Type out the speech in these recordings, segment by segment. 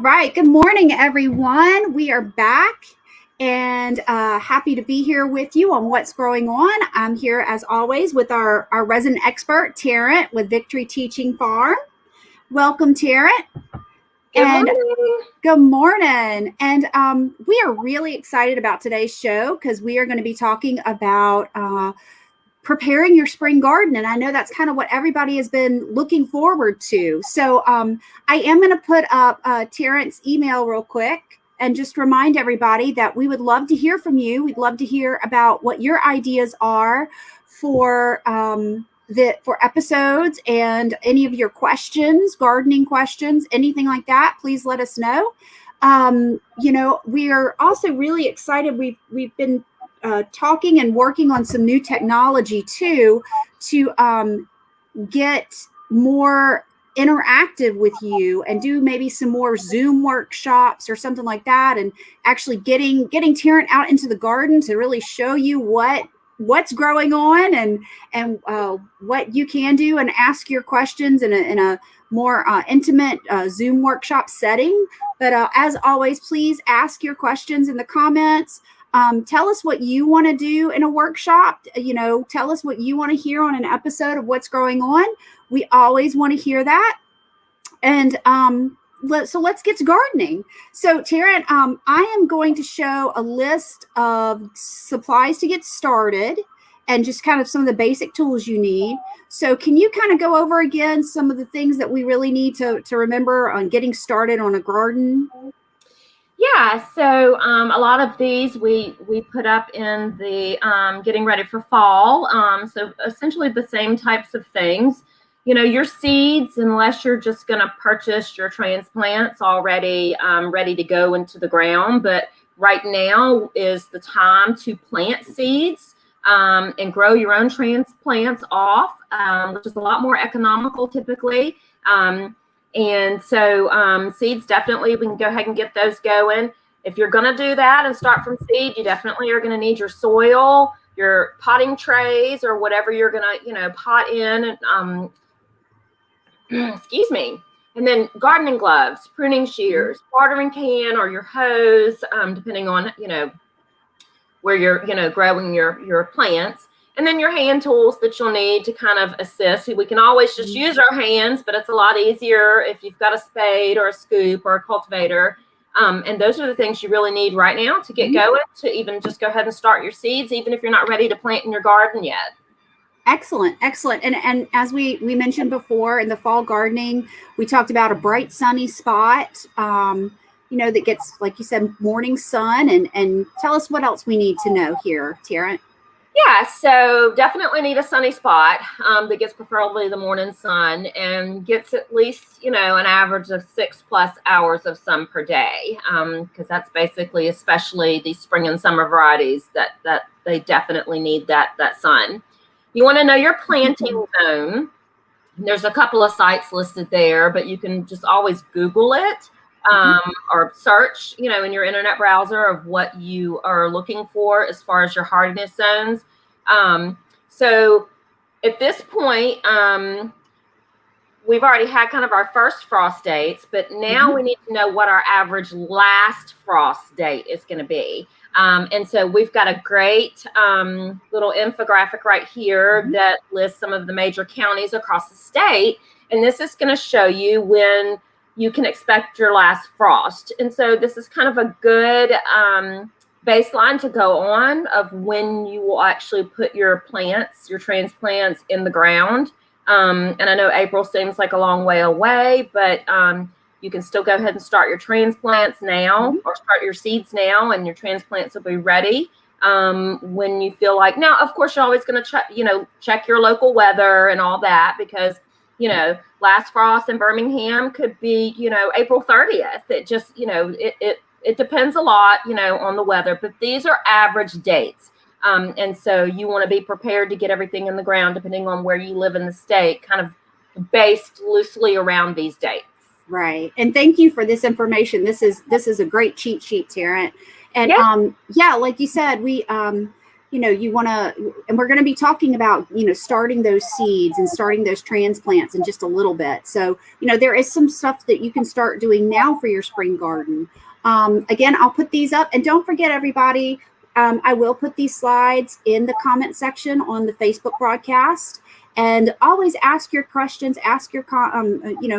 right. Good morning, everyone. We are back and happy to be here with you on what's going on. I'm here, as always, with our resident expert, Terrence, with Victory Teaching Farm. Welcome, Terrence. Good morning. Good morning. And we are really excited about today's show because we are going to be talking about preparing your spring garden. And I know that's kind of what everybody has been looking forward to. So I am going to put up Terrence's email real quick and just remind everybody that we would love to hear from you. We'd love to hear about what your ideas are for for episodes and any of your questions, gardening questions, anything like that. Please let us know. We are also really excited. We've been talking and working on some new technology too to get more interactive with you and do maybe some more Zoom workshops or something like that, and actually getting Terrence out into the garden to really show you what's growing on and what you can do, and ask your questions in a more intimate Zoom workshop setting. But as always, please ask your questions in the comments. Tell us what you want to do in a workshop. Tell us what you want to hear on an episode of what's going on. We always want to hear that. And so let's get to gardening. So Terrence, I am going to show a list of supplies to get started and just kind of some of the basic tools you need. So can you kind of go over again some of the things that we really need to remember on getting started on a garden? Yeah, so a lot of these we put up in the getting ready for fall. So essentially the same types of things. Your seeds, unless you're just going to purchase your transplants already ready to go into the ground. But right now is the time to plant seeds and grow your own transplants off, which is a lot more economical typically. And so seeds, definitely, we can go ahead and get those going. If you're going to do that and start from seed, you definitely are going to need your soil, your potting trays, or whatever you're going to, pot in. And excuse me. And then gardening gloves, pruning shears, watering can, or your hose, depending on, where you're, growing your plants. And then your hand tools that you'll need to kind of assist. We can always just use our hands, but it's a lot easier if you've got a spade or a scoop or a cultivator. And those are the things you really need right now to get going, to even just go ahead and start your seeds, even if you're not ready to plant in your garden yet. Excellent. And as we mentioned before, in the fall gardening, we talked about a bright, sunny spot, that gets, like you said, morning sun. And tell us what else we need to know here, Terrence. Yeah, so definitely need a sunny spot that gets preferably the morning sun and gets at least, an average of 6+ hours of sun per day, because that's basically, especially these spring and summer varieties, that they definitely need that sun. You want to know your planting zone. There's a couple of sites listed there, but you can just always Google it. Or search, in your internet browser of what you are looking for as far as your hardiness zones. So at this point, we've already had kind of our first frost dates, but now we need to know what our average last frost date is going to be. And so we've got a great little infographic right here that lists some of the major counties across the state. And this is going to show you when you can expect your last frost. And so this is kind of a good baseline to go on of when you will actually put your plants, your transplants, in the ground. And I know April seems like a long way away, but you can still go ahead and start your transplants now, or start your seeds now, and your transplants will be ready when you feel like. Now, of course, you're always going to check your local weather and all that, because last frost in Birmingham could be, April 30th. It just, it depends a lot, on the weather, but these are average dates. And so you want to be prepared to get everything in the ground, depending on where you live in the state, kind of based loosely around these dates. Right. And thank you for this information. This is a great cheat sheet, Terrence. And like you said, we you want to, and we're going to be talking about, starting those seeds and starting those transplants in just a little bit. So, there is some stuff that you can start doing now for your spring garden. Again, I'll put these up, and don't forget, everybody, I will put these slides in the comment section on the Facebook broadcast. And always ask your questions, ask your,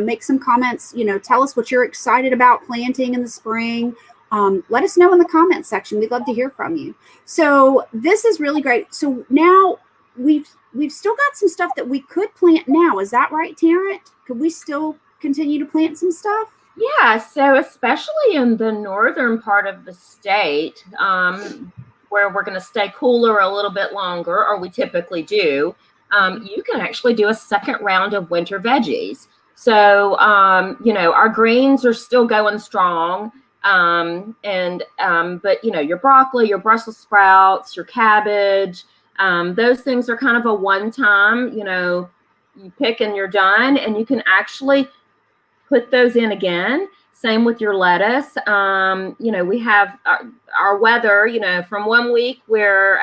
make some comments, tell us what you're excited about planting in the spring. Let us know in the comments section. We'd love to hear from you. So this is really great. So now we've still got some stuff that we could plant now. Is that right, Tarrant? Could we still continue to plant some stuff? Yeah, so especially in the northern part of the state, where we're going to stay cooler a little bit longer, or we typically do, you can actually do a second round of winter veggies. So, our greens are still going strong. But your broccoli, your Brussels sprouts, your cabbage, those things are kind of a one-time, you pick and you're done, and you can actually put those in again. Same with your lettuce. We have our weather, from one week we're,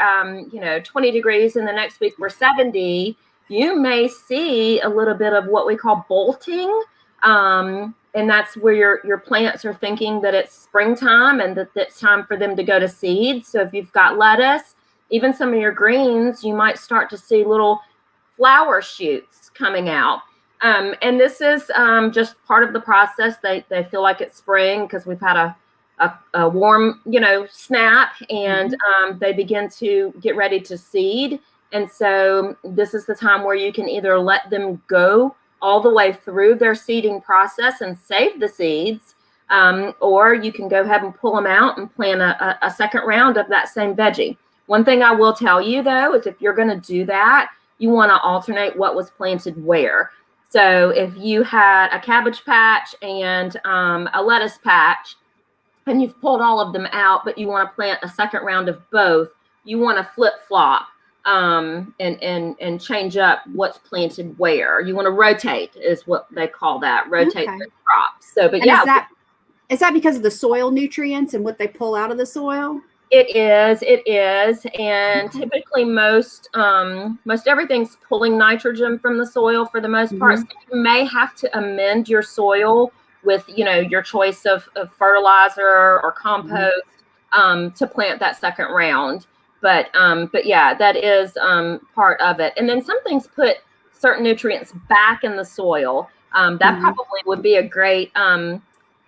20 degrees and the next week we're 70. You may see a little bit of what we call bolting. And that's where your plants are thinking that it's springtime and that it's time for them to go to seed. So if you've got lettuce, even some of your greens, you might start to see little flower shoots coming out. And this is just part of the process. They feel like it's spring because we've had a warm, snap, and they begin to get ready to seed. And so this is the time where you can either let them go all the way through their seeding process and save the seeds, or you can go ahead and pull them out and plant a second round of that same veggie. One thing I will tell you, though, is if you're going to do that, you want to alternate what was planted where. So if you had a cabbage patch and a lettuce patch, and you've pulled all of them out, but you want to plant a second round of both, you want to flip-flop and change up what's planted where. You want to rotate, is what they call that, rotate the crops. So, but yeah. Is that because of the soil nutrients and what they pull out of the soil? It is. And typically most everything's pulling nitrogen from the soil for the most part. So you may have to amend your soil with, your choice of fertilizer or compost to plant that second round. But yeah, that is part of it. And then some things put certain nutrients back in the soil. That probably would be a great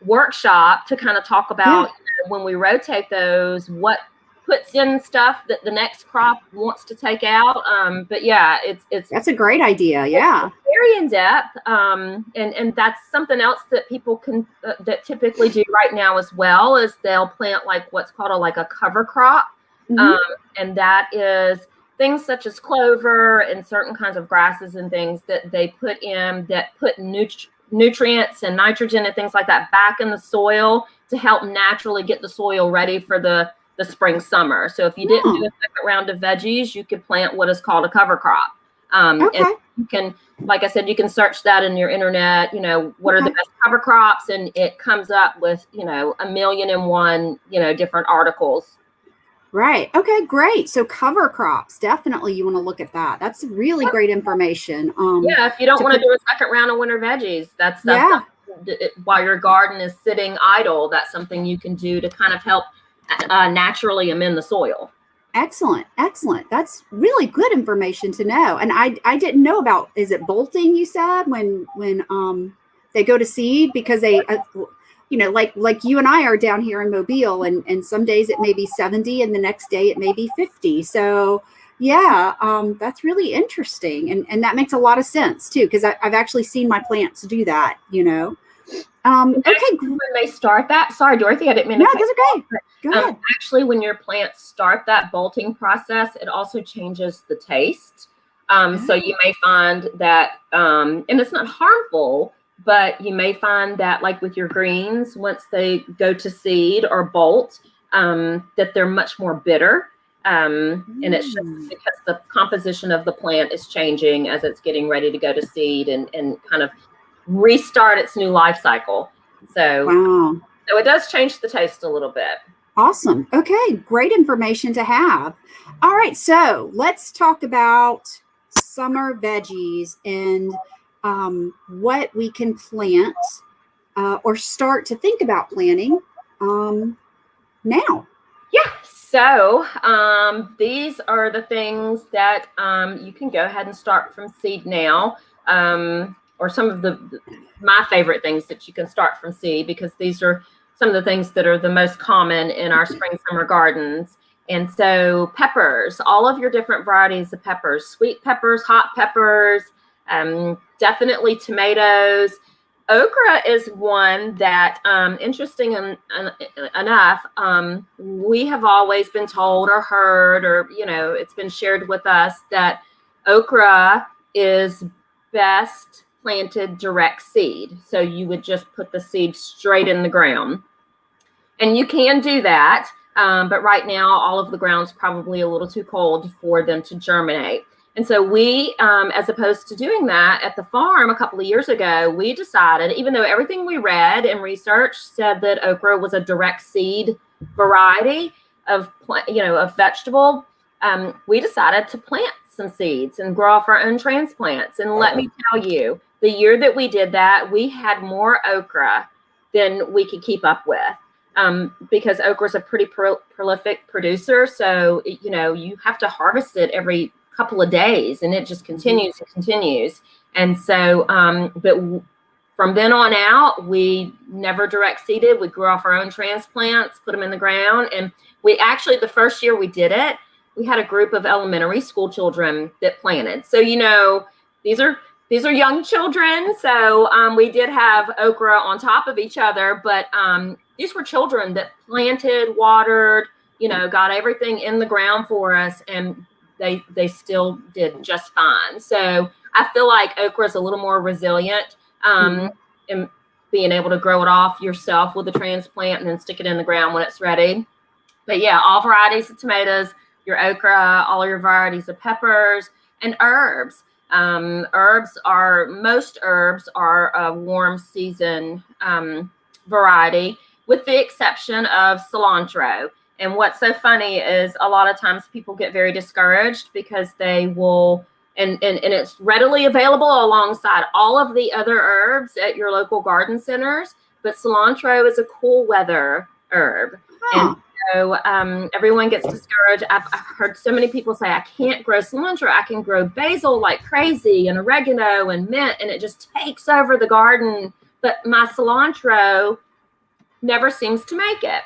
workshop to kind of talk about when we rotate those, what puts in stuff that the next crop wants to take out. But yeah, that's a great idea. Yeah, very in depth. And that's something else that people can that typically do right now as well, is they'll plant like what's called a cover crop. And that is things such as clover and certain kinds of grasses and things that they put in that put nutrients and nitrogen and things like that back in the soil to help naturally get the soil ready for the spring, summer. So if you didn't do a second round of veggies, you could plant what is called a cover crop. And you can, like I said, you can search that in your internet, what are the best cover crops, and it comes up with, 1,000,001, different articles. Right. Okay, great. So cover crops, definitely you want to look at that. That's really great information. If you don't want to do a second round of winter veggies, that's while your garden is sitting idle, that's something you can do to kind of help naturally amend the soil. Excellent. That's really good information to know. And I didn't know about, is it bolting, you said, when they go to seed, because they like you and I are down here in Mobile, and some days it may be 70 and the next day it may be 50. So yeah, that's really interesting. And that makes a lot of sense too, because I've actually seen my plants do that, Okay. When they start that, sorry, Dorothy, I didn't mean to. No, that's okay. Go ahead. Actually, when your plants start that bolting process, it also changes the taste. So you may find that, and it's not harmful, but you may find that, like with your greens, once they go to seed or bolt, that they're much more bitter. And it's just because the composition of the plant is changing as it's getting ready to go to seed and kind of restart its new life cycle. So, so it does change the taste a little bit. Awesome. Okay, great information to have. All right, so let's talk about summer veggies and what we can plant or start to think about planting now. Yeah, so these are the things that you can go ahead and start from seed now, or some of my favorite things that you can start from seed, because these are some of the things that are the most common in our spring summer gardens. And so peppers, all of your different varieties of peppers, sweet peppers, hot peppers, definitely tomatoes. Okra is one that, interesting enough, we have always been told or heard, or, it's been shared with us that okra is best planted direct seed. So you would just put the seed straight in the ground. And you can do that, but right now all of the ground's probably a little too cold for them to germinate. And so we, as opposed to doing that at the farm a couple of years ago, we decided, even though everything we read and research said that okra was a direct seed variety of vegetable, we decided to plant some seeds and grow off our own transplants. And let me tell you, the year that we did that, we had more okra than we could keep up with. Because okra is a pretty prolific producer. So, you have to harvest it every couple of days, and it just continues and continues. And so, but from then on out, we never direct seeded. We grew off our own transplants, put them in the ground. And we actually, the first year we did it, we had a group of elementary school children that planted. So, these are young children. So we did have okra on top of each other, but these were children that planted, watered, got everything in the ground for us, and they still did just fine. So I feel like okra is a little more resilient in being able to grow it off yourself with a transplant and then stick it in the ground when it's ready. But yeah, all varieties of tomatoes, your okra, all your varieties of peppers and herbs. Most herbs are a warm season variety, with the exception of cilantro. And what's so funny is a lot of times people get very discouraged because they will, and it's readily available alongside all of the other herbs at your local garden centers, but cilantro is a cool weather herb. And so everyone gets discouraged. I've heard so many people say, I can't grow cilantro. I can grow basil like crazy, and oregano and mint, and it just takes over the garden. But my cilantro never seems to make it.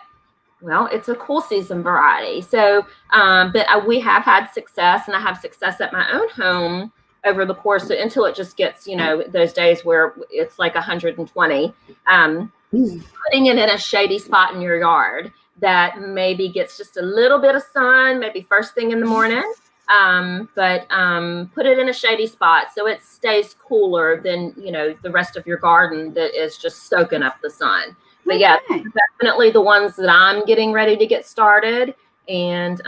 Well, it's a cool season variety. So, but we have had success, and I have success at my own home over the course until it just gets, those days where it's like 120, putting it in a shady spot in your yard that maybe gets just a little bit of sun, maybe first thing in the morning, but put it in a shady spot so it stays cooler than, the rest of your garden that is just soaking up the sun. But yeah, definitely the ones that I'm getting ready to get started. And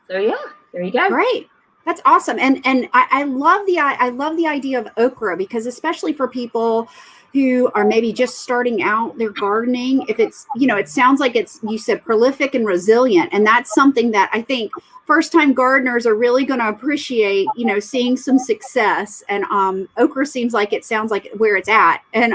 so yeah, there you go. Great. That's awesome. And I love the idea of okra, because especially for people who are maybe just starting out their gardening, if it's, it sounds like it's, you said, prolific and resilient. And that's something that I think first-time gardeners are really going to appreciate, seeing some success. And okra sounds like where it's at. And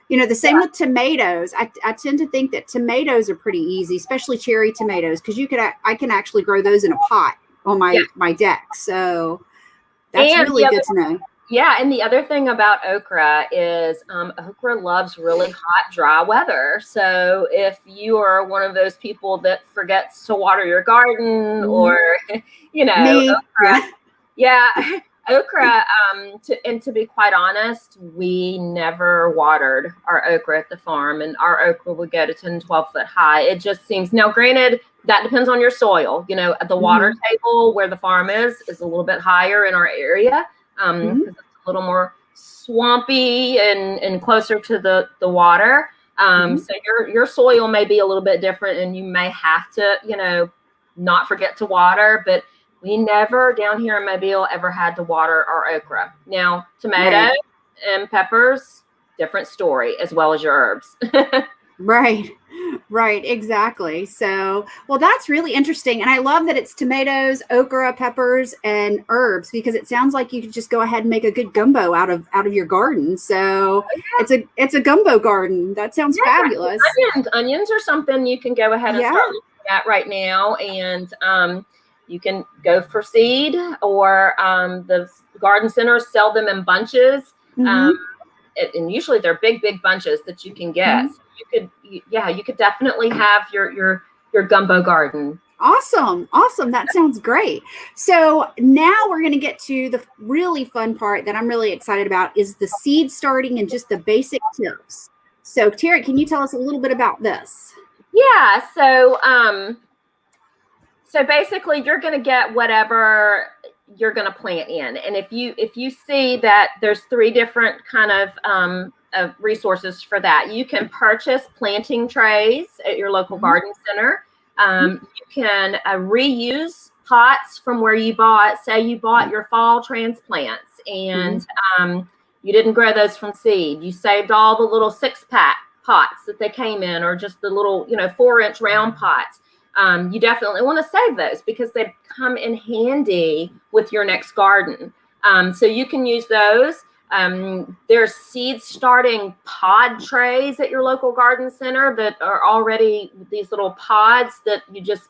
the same with tomatoes. I tend to think that tomatoes are pretty easy, especially cherry tomatoes, because I can actually grow those in a pot on my deck. So that's really good to know. Yeah, and the other thing about okra is okra loves really hot, dry weather. So if you are one of those people that forgets to water your garden, or okra, to be quite honest, we never watered our okra at the farm, and our okra would go to 10, 12 foot high. It just seems, now granted, that depends on your soil. The water table where the farm is a little bit higher in our area, because it's a little more swampy and closer to the water. So your soil may be a little bit different, and you may have to, not forget to water, but we never down here in Mobile ever had to water our okra. Now, tomatoes and peppers, different story, as well as your herbs. Right. Right, exactly. So, well, that's really interesting. And I love that it's tomatoes, okra, peppers, and herbs because it sounds like you could just go ahead and make a good gumbo out of your garden. So it's a gumbo garden. That sounds fabulous. Onions are something you can go ahead and Yeah. start looking at right now, and you can go for seed, or the garden centers sell them in bunches. Hmm. And usually they're big bunches that you can get. Hmm. So you could definitely have your gumbo garden. Awesome. Awesome. That sounds great. So now we're going to get to the really fun part that I'm really excited about is the seed starting and just the basic tips. So Terry, can you tell us a little bit about this? Yeah. So basically you're going to get whatever you're going to plant in. And if you see that there's 3 different kind of resources for that, you can purchase planting trays at your local garden center. You can reuse pots from where you bought, say you bought your fall transplants and you didn't grow those from seed. You saved all the little 6-pack pots that they came in, or just the little 4-inch round pots. You definitely want to save those because they come in handy with your next garden. So you can use those. There's seed starting pod trays at your local garden center that are already these little pods that you just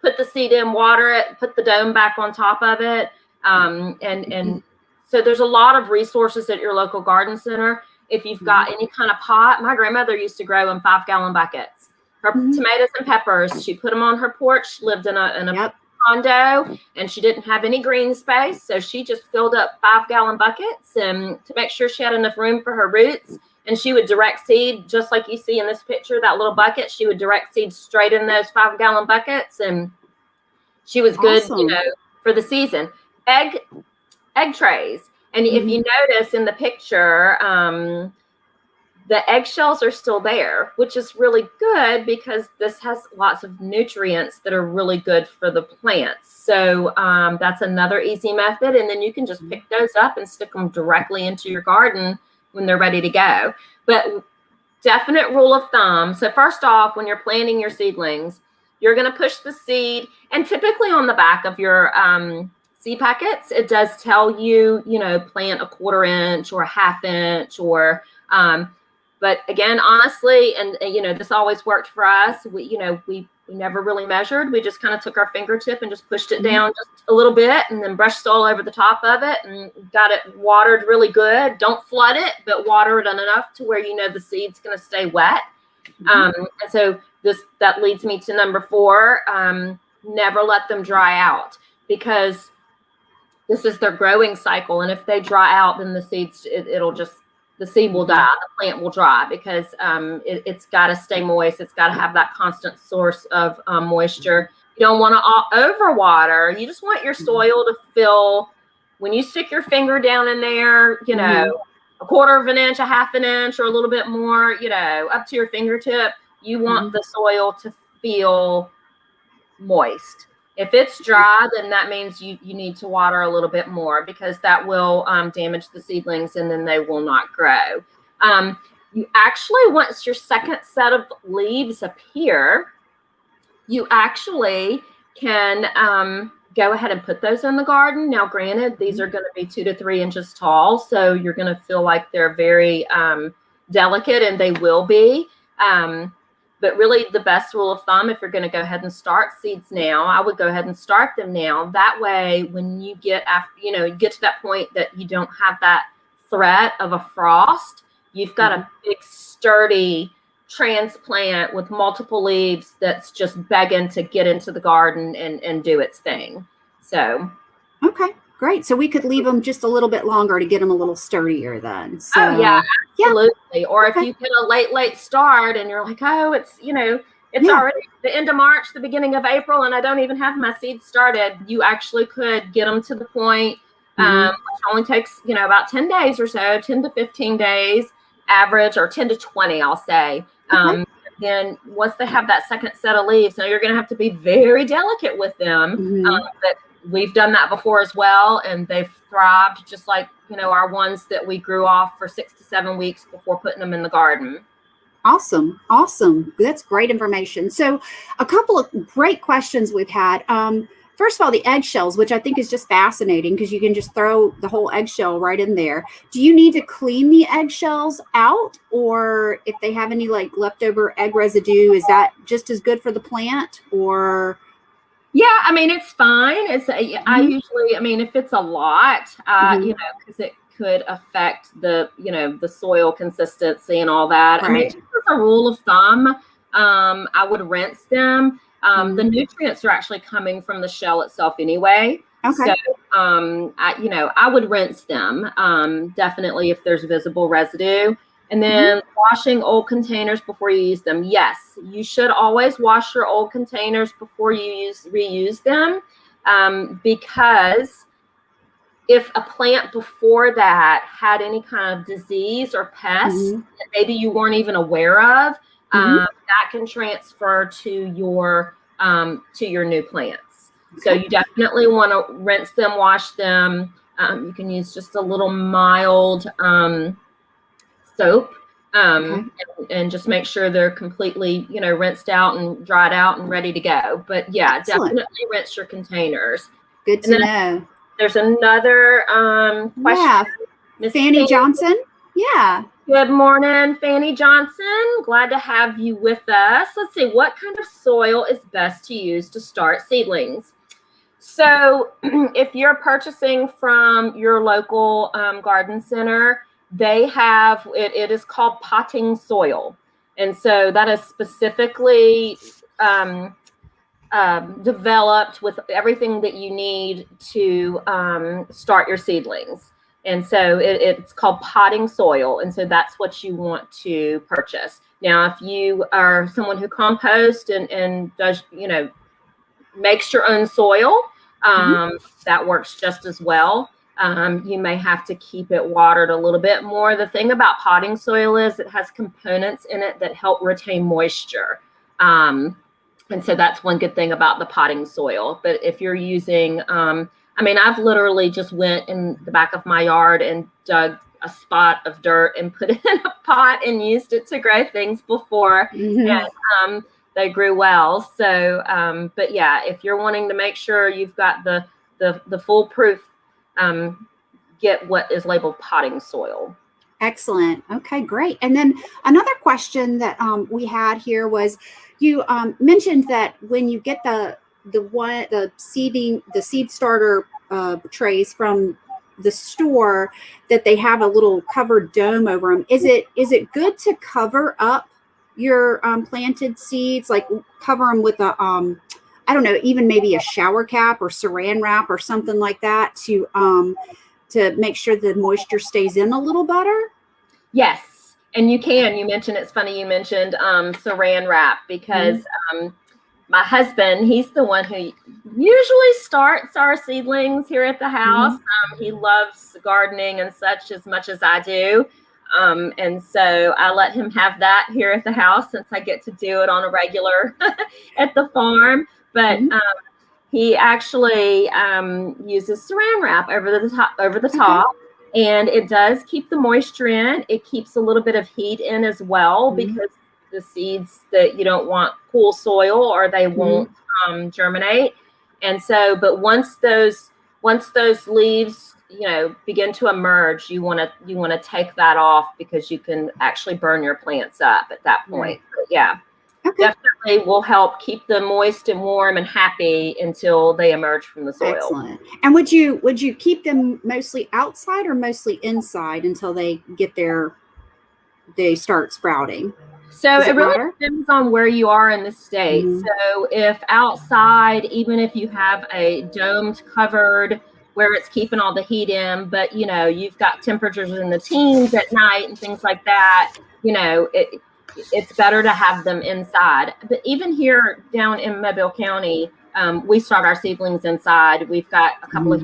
put the seed in, water it, put the dome back on top of it. And so there's a lot of resources at your local garden center. If you've got any kind of pot, my grandmother used to grow in 5-gallon buckets. Her tomatoes and peppers, she put them on her porch, lived in a condo, and she didn't have any green space. So she just filled up 5-gallon buckets and to make sure she had enough room for her roots. And she would direct seed, just like you see in this picture, that little bucket. She would direct seed straight in those 5-gallon buckets. And she was good, for the season. Egg trays. And if you notice in the picture, the eggshells are still there, which is really good because this has lots of nutrients that are really good for the plants. So that's another easy method. And then you can just pick those up and stick them directly into your garden when they're ready to go. But definite rule of thumb. So first off, when you're planting your seedlings, you're going to push the seed, and typically on the back of your seed packets, it does tell you, plant a 1/4 inch or a 1/2 inch or, but again, honestly, and this always worked for us. We never really measured. We just kind of took our fingertip and just pushed it down just a little bit, and then brushed soil over the top of it, and got it watered really good. Don't flood it, but water it enough to where the seed's going to stay wet. And so that leads me to number 4. Never let them dry out, because this is their growing cycle, and if they dry out, then the seeds the seed will die, the plant will dry, because it's got to stay moist. It's got to have that constant source of moisture. You don't want to overwater. You just want your soil to fill. When you stick your finger down in there, 1/4 of an inch, a 1/2 an inch, or a little bit more, up to your fingertip, you want the soil to feel moist. If it's dry, then that means you need to water a little bit more, because that will damage the seedlings, and then they will not grow. You actually, once your second set of leaves appear, you actually can go ahead and put those in the garden. Now, granted, these are going to be 2 to 3 inches tall, so you're going to feel like they're very delicate, and they will be. But really, the best rule of thumb, if you're going to go ahead and start seeds now, I would go ahead and start them now. That way, when you get to that point that you don't have that threat of a frost, you've got a big, sturdy transplant with multiple leaves that's just begging to get into the garden and do its thing. So, okay. Great. So we could leave them just a little bit longer to get them a little sturdier then. So, yeah, absolutely. Yeah. Or if you get a late start and you're like, oh, it's already the end of March, the beginning of April, and I don't even have my seeds started, you actually could get them to the point, which only takes, about 10 days or so, 10 to 15 days average, or 10 to 20, I'll say. Then once they have that second set of leaves, now you're going to have to be very delicate with them. But we've done that before as well, and they've thrived just like, our ones that we grew off for 6 to 7 weeks before putting them in the garden. Awesome. Awesome. That's great information. So a couple of great questions we've had. First of all, the eggshells, which I think is just fascinating because you can just throw the whole eggshell right in there. Do you need to clean the eggshells out, or if they have any like leftover egg residue, is that just as good for the plant? Or Yeah, I mean, it's fine. I usually, I mean, if it's a lot, you know, because it could affect the, you know, the soil consistency and all that. Right. I mean, just as a rule of thumb, I would rinse them. The nutrients are actually coming from the shell itself anyway. Okay. So, you know, I would rinse them, definitely if there's visible residue. And then washing old containers before you use them. Yes, you should always wash your old containers before you reuse them, because if a plant before that had any kind of disease or pest that maybe you weren't even aware of, that can transfer to your new plants. So you definitely want to rinse them, wash them. You can use just a little mild soap, and just make sure they're completely, you know, rinsed out and dried out and ready to go. But yeah, definitely rinse your containers. Good to know. There's another question. Yeah, Miss Fanny Johnson. Yeah. Good morning, Fanny Johnson. Glad to have you with us. Let's see, what kind of soil is best to use to start seedlings? So if you're purchasing from your local garden center, they have, it is called potting soil. And so that is specifically developed with everything that you need to start your seedlings. And so it's called potting soil. And so that's what you want to purchase. Now, if you are someone who composts and does, you know, makes your own soil, that works just as well. You may have to keep it watered a little bit more. The thing about potting soil is it has components in it that help retain moisture. And so that's one good thing about the potting soil. But if you're using, I mean, I've literally just went in the back of my yard and dug a spot of dirt and put it in a pot and used it to grow things before. And they grew well. So, but yeah, if you're wanting to make sure you've got the foolproof, get what is labeled potting soil. Excellent. Okay, great. And then another question that we had here was, you mentioned that when you get the seed starter trays from the store, that they have a little covered dome over them. Is it good to cover up your planted seeds, like cover them with a I don't know, even maybe a shower cap or saran wrap or something like that to make sure the moisture stays in a little better? Yes, and you can. You mentioned, it's funny you mentioned saran wrap, because my husband, he's the one who usually starts our seedlings here at the house. He loves gardening and such as much as I do. And so I let him have that here at the house, since I get to do it on a regular at the farm. But he actually uses saran wrap over the top. And it does keep the moisture in. It keeps a little bit of heat in as well, because the seeds that you don't want cool soil, or they won't germinate. And so, but once those leaves, you know, begin to emerge, you want to take that off, because you can actually burn your plants up at that point. But yeah. Definitely will help keep them moist and warm and happy until they emerge from the soil. Excellent. And would you keep them mostly outside or mostly inside until they start sprouting? So it really depends on where you are in the state. So if outside, even if you have a domed covered where it's keeping all the heat in, but you know, you've got temperatures in the teens at night and things like that, you know, it's better to have them inside. But even here down in Mobile County, we start our seedlings inside. We've got a couple of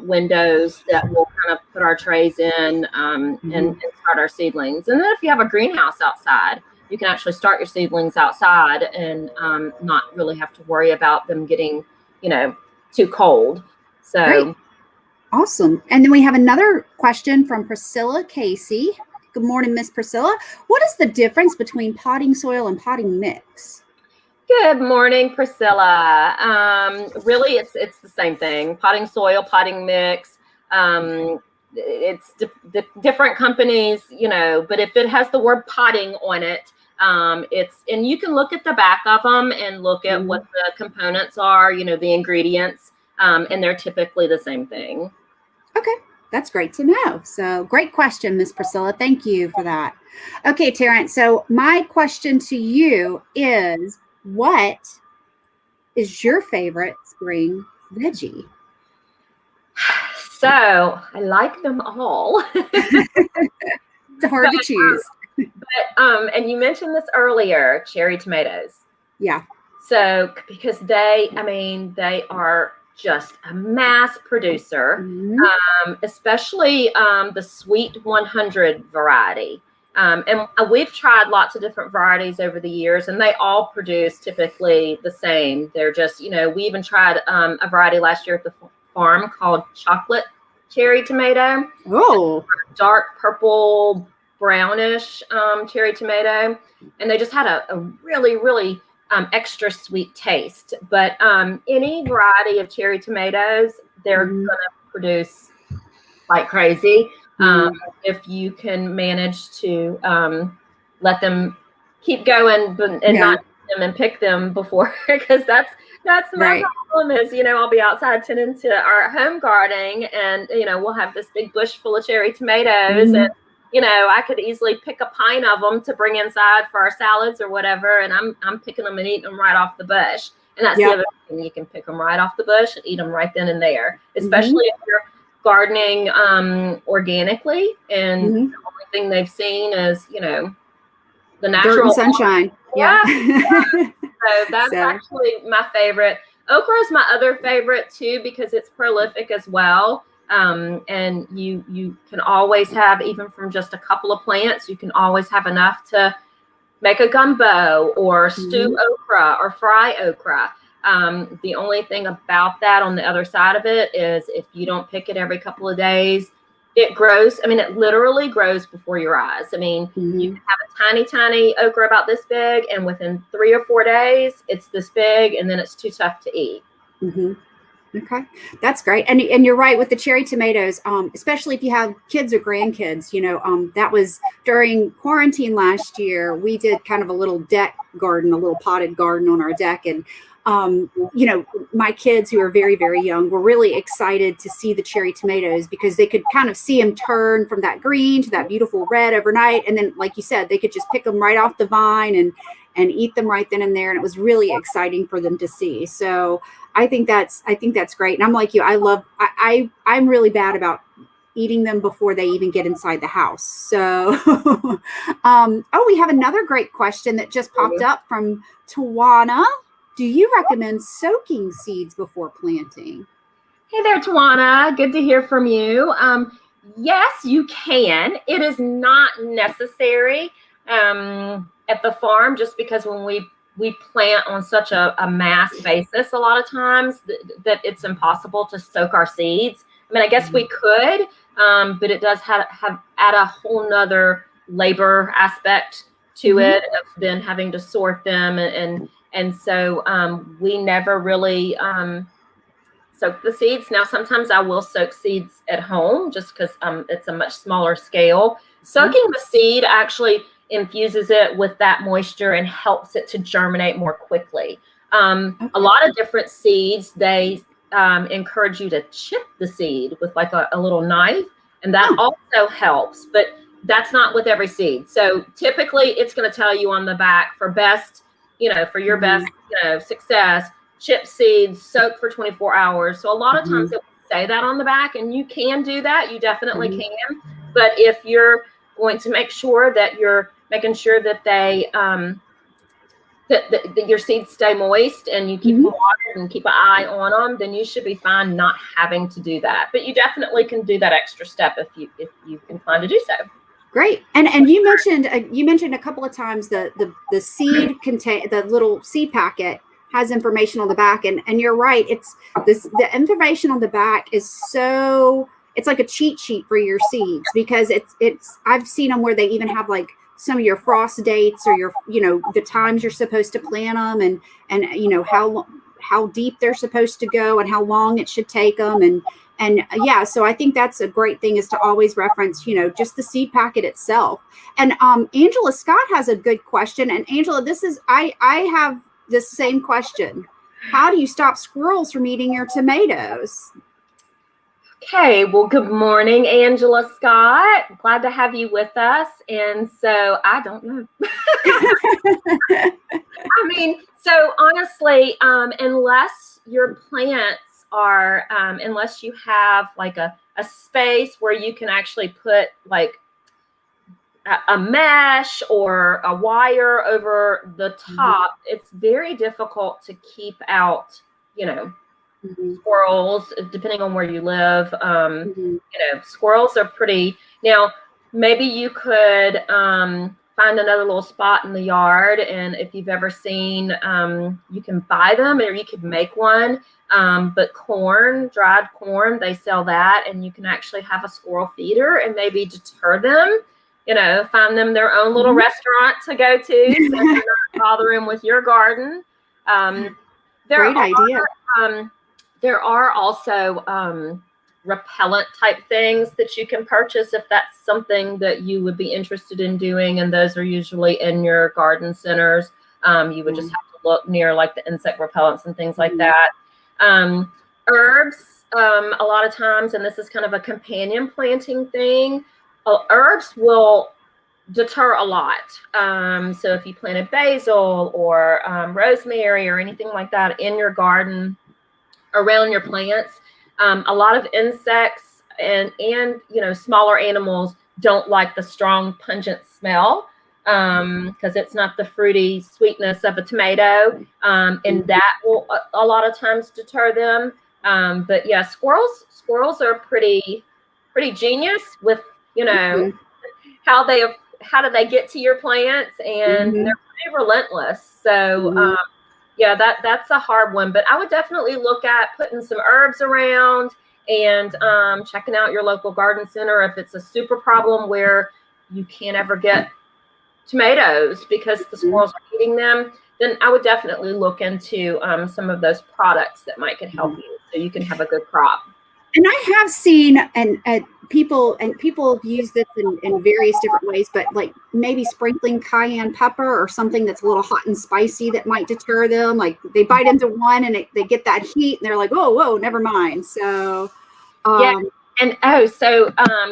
windows that we'll kind of put our trays in and start our seedlings. And then if you have a greenhouse outside, you can actually start your seedlings outside and not really have to worry about them getting, you know, too cold. So great. Awesome. And then we have another question from Priscilla Casey. Good morning, Miss Priscilla. What is the difference between potting soil and potting mix? Good morning, Priscilla. Really, it's the same thing. Potting soil, potting mix. It's different companies, but if it has the word potting on it, and you can look at the back of them and look at what the components are, the ingredients, and they're typically the same thing. Okay, that's great to know. So great question, Miss Priscilla. Thank you for that. Okay, Terrence, so my question to you is, what is your favorite spring veggie? So I like them all. It's hard to choose. And you mentioned this earlier, cherry tomatoes. Yeah. So because they are just a mass producer, especially the Sweet 100 variety. And we've tried lots of different varieties over the years, and they all produce typically the same. They're just, we even tried a variety last year at the farm called chocolate cherry tomato. Oh. Dark purple, brownish cherry tomato. And they just had a really, really extra sweet taste. But any variety of cherry tomatoes, they're going to produce like crazy. If you can manage to let them keep going and not eat them and pick them before, because that's my problem is, I'll be outside tending to our home gardening, and, we'll have this big bush full of cherry tomatoes, and, I could easily pick a pint of them to bring inside for our salads or whatever, and I'm picking them and eating them right off the bush. And that's the other thing, you can pick them right off the bush and eat them right then and there, especially if you're gardening organically, and the only thing they've seen is, the natural dirt and sunshine. Yeah. So that's actually my favorite. Okra is my other favorite too, because it's prolific as well. And you can always have, even from just a couple of plants, you can always have enough to make a gumbo or stew okra or fry okra. The only thing about that on the other side of it is if you don't pick it every couple of days, it grows. It literally grows before your eyes. You can have a tiny, tiny okra about this big, and within 3 or 4 days, it's this big, and then it's too tough to eat. Okay, that's great. And you're right with the cherry tomatoes, especially if you have kids or grandkids. That was during quarantine last year. We did kind of a little deck garden, a little potted garden on our deck, and my kids, who are very, very young, were really excited to see the cherry tomatoes because they could kind of see them turn from that green to that beautiful red overnight. And then, like you said, they could just pick them right off the vine and eat them right then and there. And it was really exciting for them to see. So I think that's great. And I'm like you, I'm really bad about eating them before they even get inside the house. So, we have another great question that just popped up from Tawana. Do you recommend soaking seeds before planting? Hey there, Tawana. Good to hear from you. Yes, you can. It is not necessary at the farm, just because when we plant on such a mass basis, a lot of times that it's impossible to soak our seeds. I guess we could, but it does have add a whole nother labor aspect to it, of then having to sort them and so we never really soak the seeds. Now, sometimes I will soak seeds at home just because it's a much smaller scale. Soaking the seed actually infuses it with that moisture and helps it to germinate more quickly. A lot of different seeds, they encourage you to chip the seed with like a little knife, and that also helps, but that's not with every seed. So typically it's going to tell you on the back for best, for your best, success, chip seeds, soak for 24 hours. So a lot of times it will say that on the back, and you can do that. You definitely can. But if you're going to make sure that you're making sure that they, that your seeds stay moist and you keep them watered and keep an eye on them, then you should be fine not having to do that. But you definitely can do that extra step if you can plan to do so. Great. And you mentioned a couple of times the seed the little seed packet has information on the back, and you're right. It's the information on the back is so it's like a cheat sheet for your seeds, because it's I've seen them where they even have like some of your frost dates, or your, the times you're supposed to plant them, and how deep they're supposed to go and how long it should take them. And yeah, so I think that's a great thing, is to always reference, just the seed packet itself. And Angela Scott has a good question. And Angela, I have this same question. How do you stop squirrels from eating your tomatoes? Okay, well, good morning, Angela Scott. Glad to have you with us. And so I don't know. I mean, so honestly, unless your plants are, unless you have like a space where you can actually put like a mesh or a wire over the top, it's very difficult to keep out, squirrels, depending on where you live. Squirrels are pretty. Now, maybe you could find another little spot in the yard, and if you've ever seen, you can buy them, or you could make one. But dried corn, they sell that, and you can actually have a squirrel feeder and maybe deter them. Find them their own little restaurant to go to, so you're not bothering with your garden. Great idea. There are also repellent type things that you can purchase if that's something that you would be interested in doing, and those are usually in your garden centers. You would just have to look near like the insect repellents and things like that. Herbs, a lot of times, and this is kind of a companion planting thing, herbs will deter a lot. So if you planted basil or rosemary or anything like that in your garden around your plants, a lot of insects and smaller animals don't like the strong pungent smell, because it's not the fruity sweetness of a tomato, and that will a lot of times deter them. But yeah, squirrels are pretty genius with how do they get to your plants, and they're pretty relentless. So yeah, that's a hard one, but I would definitely look at putting some herbs around and checking out your local garden center. If it's a super problem where you can't ever get tomatoes because the squirrels are eating them, then I would definitely look into some of those products that might could help you, so you can have a good crop. And I have seen people use this in various different ways, but like maybe sprinkling cayenne pepper or something that's a little hot and spicy that might deter them. Like they bite into one and they get that heat and they're like, whoa, never mind. So yeah. And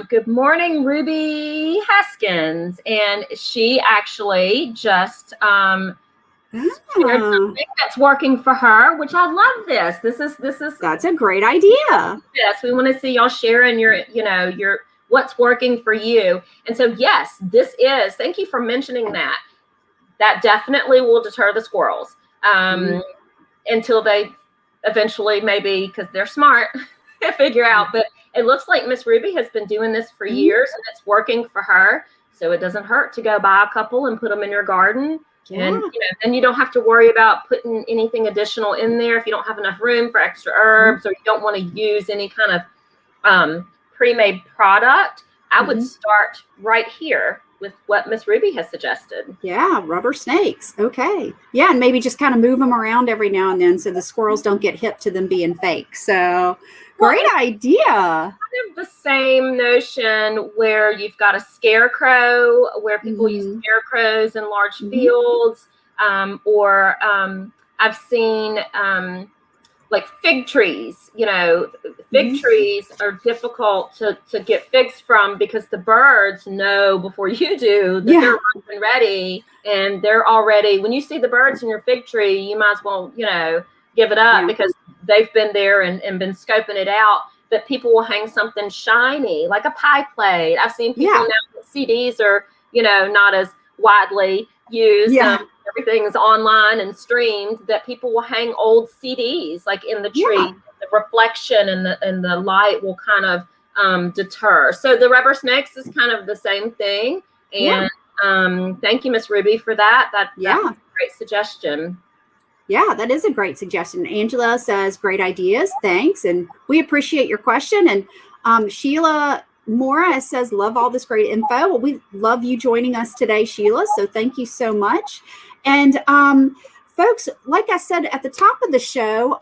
good morning, Ruby Haskins. And she actually just shared something that's working for her, which I love this. This is that's a great idea. Yes, we want to see y'all sharing your what's working for you. And so yes, thank you for mentioning that. That definitely will deter the squirrels until they eventually, maybe because they're smart, figure out. But it looks like Miss Ruby has been doing this for years, and it's working for her. So it doesn't hurt to go buy a couple and put them in your garden. Yeah. And then you don't have to worry about putting anything additional in there if you don't have enough room for extra herbs, or you don't want to use any kind of pre-made product. I would start right here with what Miss Ruby has suggested. Yeah, rubber snakes. Okay. Yeah, and maybe just kind of move them around every now and then so the squirrels don't get hip to them being fake. So great idea. Kind of the same notion where you've got a scarecrow, where people use scarecrows in large fields, or I've seen like fig trees. Fig trees are difficult to get figs from because the birds know before you do that they're ripe and ready, and they're already, when you see the birds in your fig tree, you might as well, give it up because they've been there and been scoping it out. But people will hang something shiny like a pie plate. I've seen people now that CDs are, not as widely used. Everything's online and streamed, that people will hang old CDs like in the tree. The reflection and the light will kind of deter. So the rubber snakes is kind of the same thing. And thank you, Miss Ruby, for that. That's a great suggestion. Yeah, that is a great suggestion. Angela says, great ideas. Thanks. And we appreciate your question. And Sheila Mora says, love all this great info. Well, we love you joining us today, Sheila. So thank you so much. And folks, like I said at the top of the show,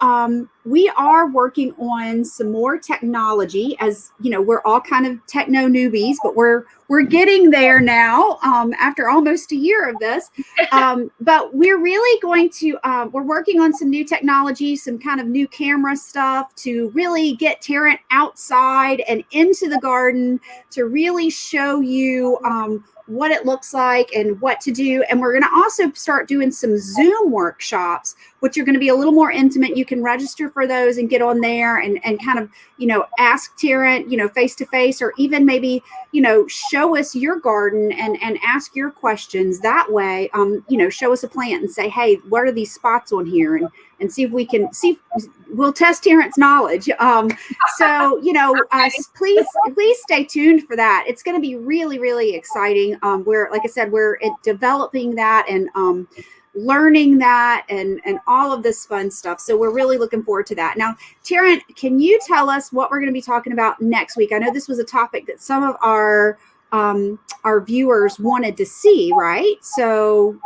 we are working on some more technology. As you know, we're all kind of techno newbies, but we're getting there now after almost a year of this. But we're really going to, we're working on some new technology, some kind of new camera stuff to really get Terrence outside and into the garden to really show you what it looks like and what to do. And we're going to also start doing some Zoom workshops, which are going to be a little more intimate. You can register for those and get on there and kind of, ask Terrence, face to face, or even maybe, show us your garden and ask your questions that way. Show us a plant and say, hey, what are these spots on here? And see if we can we'll test Terrence's knowledge. Please stay tuned for that. It's going to be really, really exciting. Like I said, we're developing that and learning that and all of this fun stuff. So we're really looking forward to that. Now, Terrence, can you tell us what we're going to be talking about next week? I know this was a topic that some of our viewers wanted to see, right? So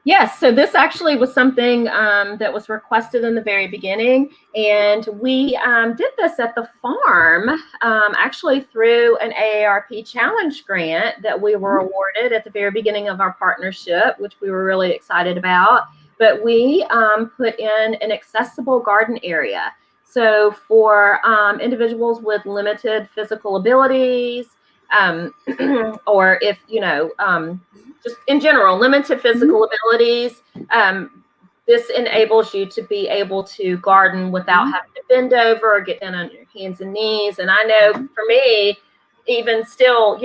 yes, so this actually was something that was requested in the very beginning, and we did this at the farm actually through an AARP Challenge grant that we were awarded at the very beginning of our partnership, which we were really excited about. But we put in an accessible garden area. So for individuals with limited physical abilities, or if, just in general, limited physical abilities, this enables you to be able to garden without having to bend over or get down on your hands and knees. And I know for me, even still,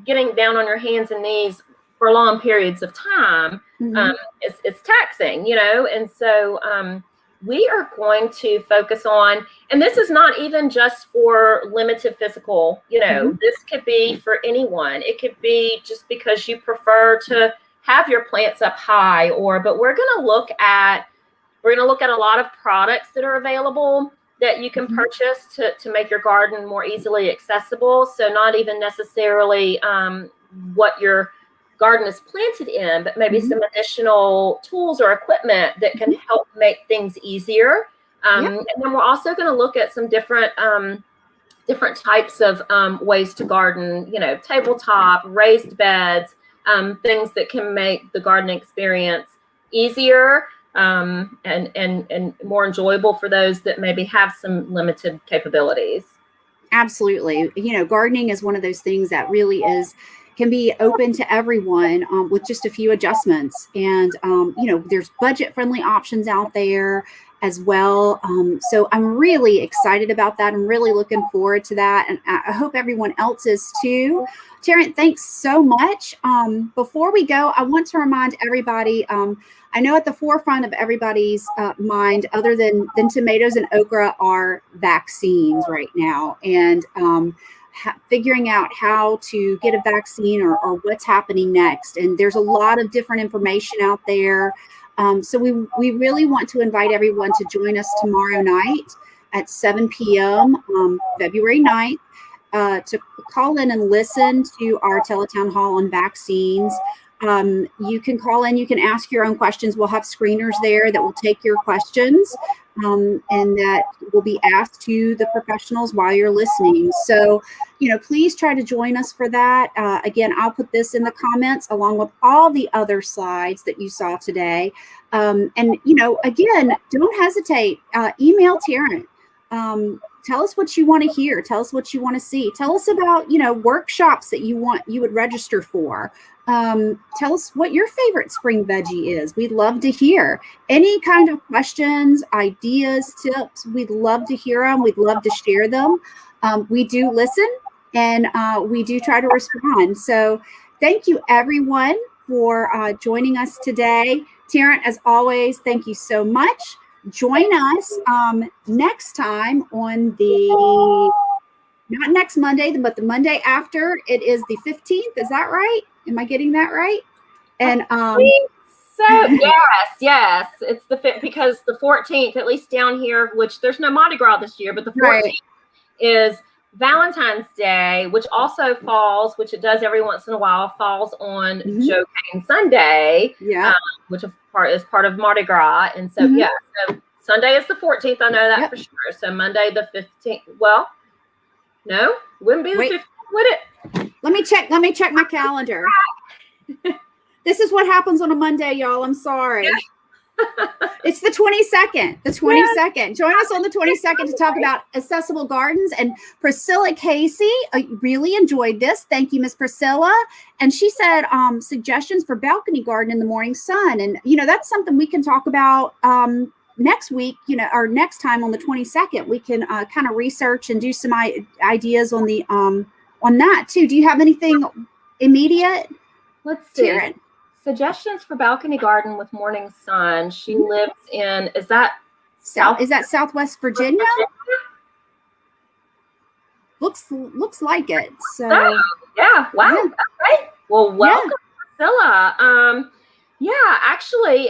getting down on your hands and knees for long periods of time, it's taxing, and so we are going to focus on, and this is not even just for limited physical, this could be for anyone. It could be just because you prefer to have your plants up high, but we're going to look at a lot of products that are available that you can purchase to make your garden more easily accessible. So not even necessarily what your garden is planted in, but maybe some additional tools or equipment that can help make things easier. And then we're also going to look at some different types of ways to garden, tabletop, raised beds, things that can make the gardening experience easier and more enjoyable for those that maybe have some limited capabilities. Absolutely. Gardening is one of those things that really can be open to everyone with just a few adjustments. And, there's budget-friendly options out there as well. So I'm really excited about that. I'm really looking forward to that. And I hope everyone else is too. Terrence, thanks so much. Before we go, I want to remind everybody, I know at the forefront of everybody's mind, other than tomatoes and okra, are vaccines right now. And figuring out how to get a vaccine or what's happening next. And there's a lot of different information out there. So we really want to invite everyone to join us tomorrow night at 7 p.m. February 9th to call in and listen to our teletown hall on vaccines. You can call in, you can ask your own questions. We'll have screeners there that will take your questions and that will be asked to the professionals while you're listening. So, please try to join us for that. Again, I'll put this in the comments along with all the other slides that you saw today. And, again, don't hesitate. Email Terrence. Tell us what you want to hear. Tell us what you want to see. Tell us about, workshops that you would register for. Tell us what your favorite spring veggie is. We'd love to hear any kind of questions, ideas, tips. We'd love to hear them. We'd love to share them. We do listen and we do try to respond. So thank you everyone for joining us today. Terrence, as always, thank you so much. Join us next time on not next Monday, but the Monday after. It is the 15th. Is that right? Am I getting that right? And so yes, it's because the 14th, at least down here, which there's no Mardi Gras this year, but the 14th is Valentine's Day, which also falls, which it does every once in a while, falls on Joe Cain Sunday, which is part of Mardi Gras. And so, so Sunday is the 14th. I know that for sure. So Monday the 15th. Well, no, it wouldn't be the 15th, would it? Let me check my calendar. This is what happens on a Monday, y'all. I'm sorry. It's the 22nd. The 22nd. Join us on the 22nd to talk about accessible gardens. And Priscilla Casey really enjoyed this. Thank you, Miss Priscilla. And she said suggestions for balcony garden in the morning sun. And that's something we can talk about next week. Or next time on the 22nd. We can kind of research and do some ideas on the on that too. Do you have anything immediate? Let's see. Suggestions for balcony garden with morning sun. She lives in, is that Southwest Virginia? Looks like it. So yeah. Wow. Yeah. Okay. Well, welcome, Priscilla. Actually,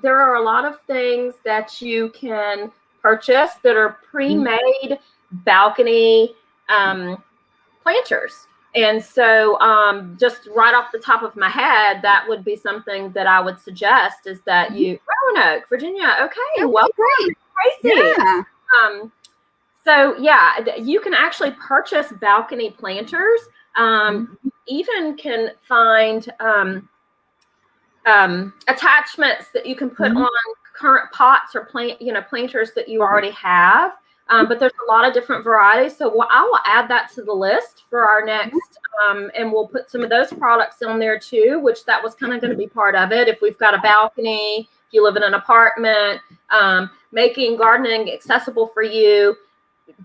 there are a lot of things that you can purchase that are pre-made balcony planters. And so just right off the top of my head, that would be something that I would suggest is that Roanoke, Virginia. Okay, well, great. Tracy. Yeah. So you can actually purchase balcony planters. You even can find attachments that you can put on current pots or planters that you already have. But there's a lot of different varieties. So I will add that to the list for our next, and we'll put some of those products on there too, which that was kind of going to be part of it. If we've got a balcony, if you live in an apartment, making gardening accessible for you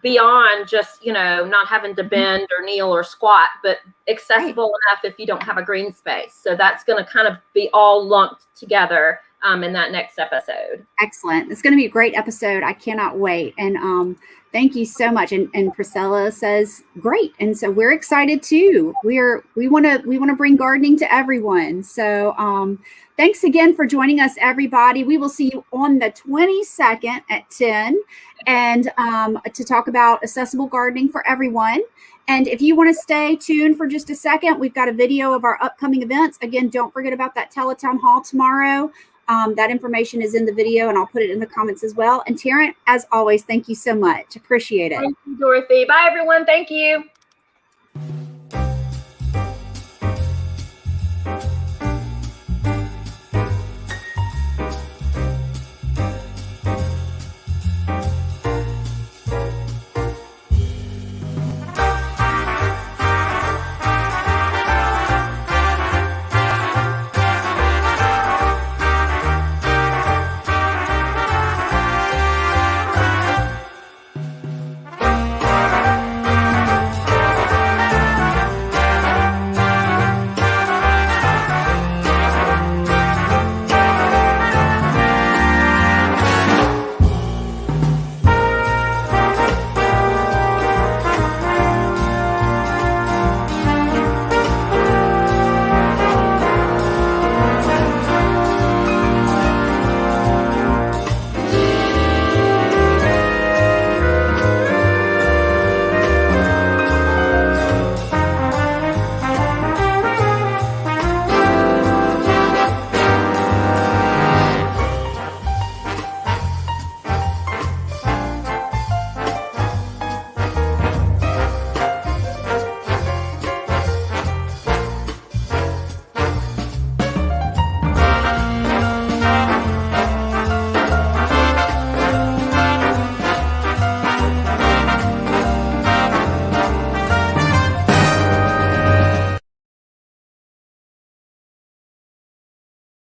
beyond just, not having to bend or kneel or squat, but accessible enough if you don't have a green space. So that's going to kind of be all lumped together in that next episode. Excellent. It's going to be a great episode. I cannot wait. And thank you so much. And Priscilla says, great. And so we're excited too. We want to bring gardening to everyone. So thanks again for joining us, everybody. We will see you on the 22nd at 10 and to talk about accessible gardening for everyone. And if you want to stay tuned for just a second, we've got a video of our upcoming events. Again, don't forget about that teletown hall tomorrow. That information is in the video, and I'll put it in the comments as well. And Taryn, as always, thank you so much. Appreciate it. Thank you, Dorothy. Bye, everyone. Thank you.